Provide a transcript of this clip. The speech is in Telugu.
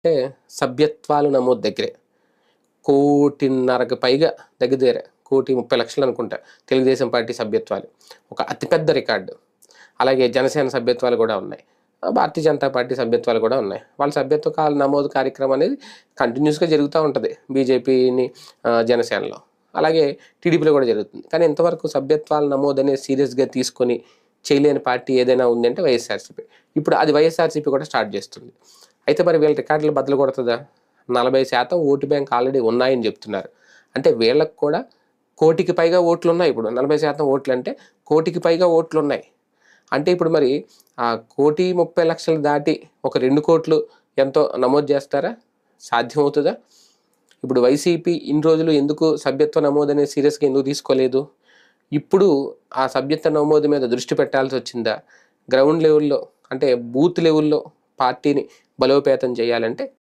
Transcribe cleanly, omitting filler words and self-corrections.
అంటే సభ్యత్వాలు నమోదు దగ్గరే 1.5 కోటికి పైగా దగ్గర 1,30,00,000 అనుకుంటా తెలుగుదేశం పార్టీ సభ్యత్వాలు, ఒక అతిపెద్ద రికార్డు. అలాగే జనసేన సభ్యత్వాలు కూడా ఉన్నాయి, భారతీయ జనతా పార్టీ సభ్యత్వాలు కూడా ఉన్నాయి. వాళ్ళ సభ్యత్వ నమోదు కార్యక్రమం అనేది కంటిన్యూస్గా జరుగుతూ ఉంటుంది బీజేపీని జనసేనలో, అలాగే టీడీపీలో కూడా జరుగుతుంది. కానీ ఇంతవరకు సభ్యత్వాల నమోదు అనేది సీరియస్గా తీసుకొని చేయలేని పార్టీ ఏదైనా ఉందంటే వైఎస్ఆర్సీపీ. ఇప్పుడు అది వైఎస్ఆర్సీపీ కూడా స్టార్ట్ చేస్తుంది. అయితే మరి వీళ్ళ రికార్డులు బద్దలు కొడుతుందా? 40% ఓటు బ్యాంక్ ఆల్రెడీ ఉన్నాయని చెప్తున్నారు. అంటే వీళ్ళకి కూడా 1 కోటికి పైగా ఓట్లు ఉన్నాయి. ఇప్పుడు 40% ఓట్లు అంటే 1 కోటికి పైగా ఓట్లు ఉన్నాయి. అంటే ఇప్పుడు మరి ఆ 1,30,00,000 దాటి ఒక 2 కోట్లు ఎంతో నమోదు చేస్తారా? సాధ్యమవుతుందా? ఇప్పుడు వైసీపీ ఇన్ని రోజులు ఎందుకు సభ్యత్వ నమోదు అనేది సీరియస్గా ఎందుకు తీసుకోలేదు? ఇప్పుడు ఆ సభ్యత్వ నమోదు మీద దృష్టి పెట్టాల్సి వచ్చిందా? గ్రౌండ్ లెవెల్లో అంటే బూత్ లెవెల్లో పార్టీని బలోపేతం చేయాలంటే